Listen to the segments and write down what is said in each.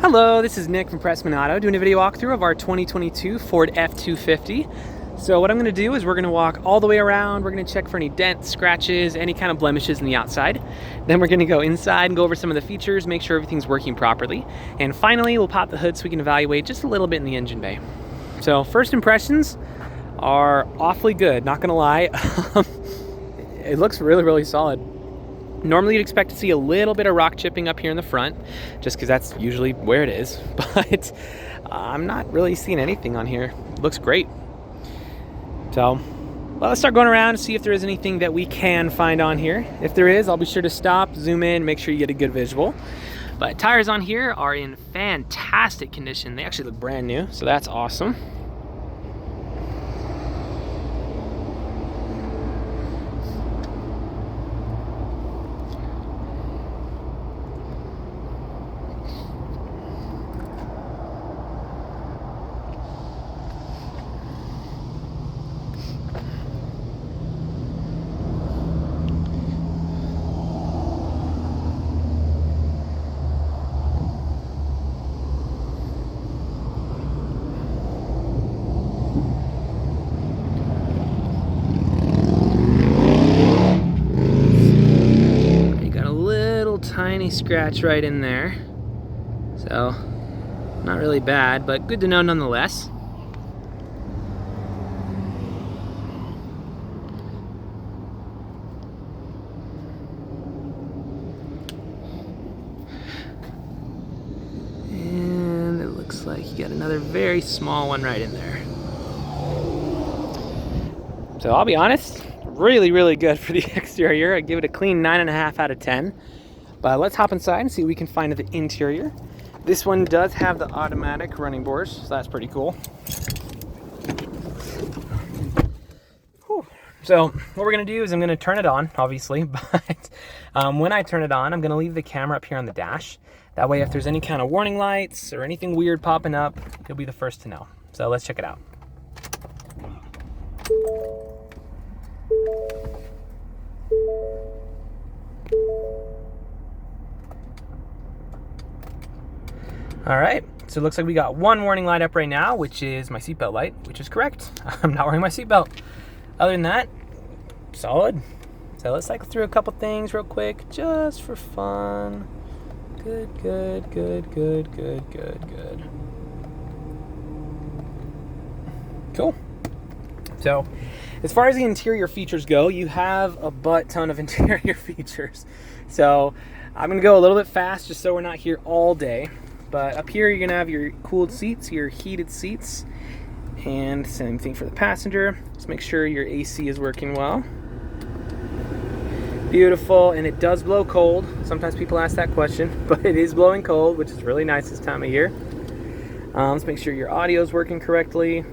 Hello, this is Nick from Prestman Auto doing a video walkthrough of our 2022 Ford F-250. So what I'm going to do is we're going to walk all the way around. We're going to check for any dents, scratches, any kind of blemishes in the outside. Then we're going to go inside and go over some of the features, make sure everything's working properly. And finally, we'll pop the hood so we can evaluate just a little bit in the engine bay. So first impressions are awfully good, not going to lie. It looks really solid. Normally you'd expect to see a little bit of rock chipping up here in the front, just because that's usually where it is, but I'm not really seeing anything on here. It looks great. So, well, let's start going around and see if there is anything that we can find on here. If there is, I'll be sure to stop, zoom in, make sure you get a good visual. But tires on here are in fantastic condition. They actually look brand new, so that's awesome. Tiny scratch right in there, so not really bad, but good to know nonetheless. And it looks like you got another very small one right in there. So I'll be honest, really good for the exterior. I'd give it a clean 9.5 out of 10. But let's hop inside and see what we can find of the interior. This one does have the automatic running boards, so that's pretty cool. Whew. So what we're gonna do is I'm gonna turn it on, obviously, but when I turn it on, I'm gonna leave the camera up here on the dash. That way, if there's any kind of warning lights or anything weird popping up, you'll be the first to know. So let's check it out. All right, so it looks like we got one warning light up right now, which is my seatbelt light, which is correct. I'm not wearing my seatbelt. Other than that, solid. So let's cycle through a couple things real quick, just for fun. Good. Cool. So, as far as the interior features go, you have a butt ton of interior features. So, I'm gonna go a little bit fast just so we're not here all day. But up here, you're gonna have your cooled seats, your heated seats, and same thing for the passenger. Just make sure your AC is working well. Beautiful, and it does blow cold. Sometimes people ask that question, but it is blowing cold, which is really nice this time of year. Let's make sure your audio is working correctly.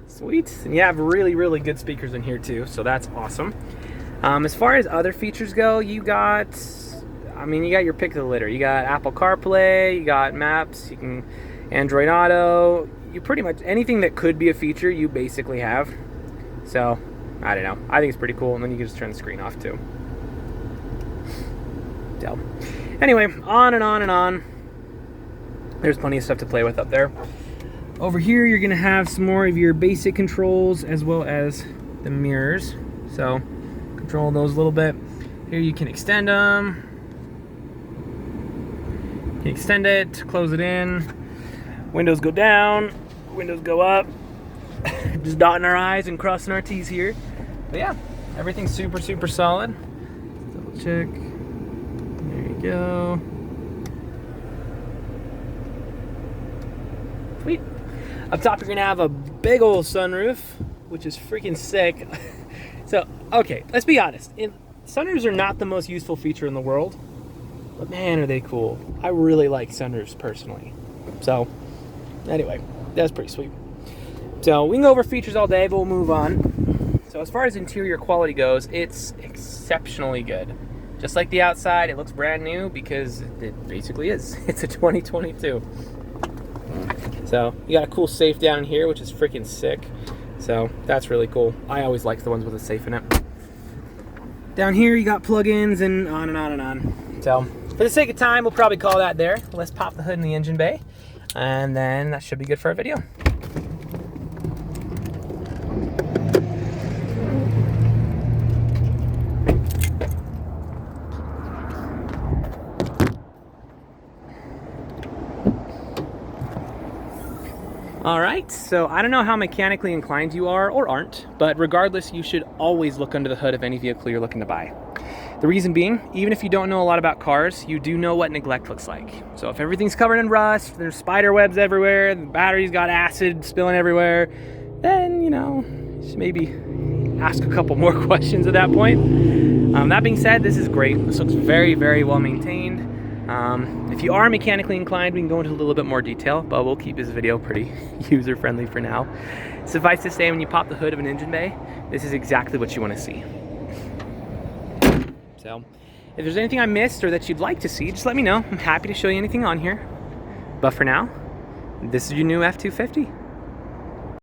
Sweet, and you have really good speakers in here too, so that's awesome. As far as other features go, you got your pick of the litter. You got Apple CarPlay, you got Maps, you can Android Auto. You pretty much anything that could be a feature, you basically have. So, I don't know. I think it's pretty cool, and then you can just turn the screen off too. So, anyway, on and on. There's plenty of stuff to play with up there. Over here, you're gonna have some more of your basic controls as well as the mirrors. So, control those a little bit. Here you can extend them. You can extend it, close it in. Windows go down, windows go up. Just dotting our I's and crossing our T's here. But yeah, everything's super solid. Double check. There you go. Sweet. Up top, you're gonna have a big old sunroof, which is freaking sick. So, okay, let's be honest. Sunroofs are not the most useful feature in the world, but man, are they cool. I really like sunroofs personally. So, anyway, that's pretty sweet. So, we can go over features all day, but we'll move on. So, as far as interior quality goes, it's exceptionally good. Just like the outside, it looks brand new because it basically is. It's a 2022. So you got a cool safe down in here, which is freaking sick. So that's really cool. I always like the ones with a safe in it. Down here you got plugins and on and on and on. So for the sake of time, we'll probably call that there. Let's pop the hood in the engine bay, and then that should be good for our video. All right, so I don't know how mechanically inclined you are or aren't, but regardless, you should always look under the hood of any vehicle you're looking to buy. The reason being, even if you don't know a lot about cars, you do know what neglect looks like. So if everything's covered in rust, there's spider webs everywhere, the battery's got acid spilling everywhere, then, you know, just maybe ask a couple more questions at that point. That being said, this is great. This looks very, very well maintained. If you are mechanically inclined, we can go into a little bit more detail, but we'll keep this video pretty user-friendly for now. Suffice to say, when you pop the hood of an engine bay, this is exactly what you want to see. So, if there's anything I missed or that you'd like to see, just let me know. I'm happy to show you anything on here. But for now, this is your new F-250.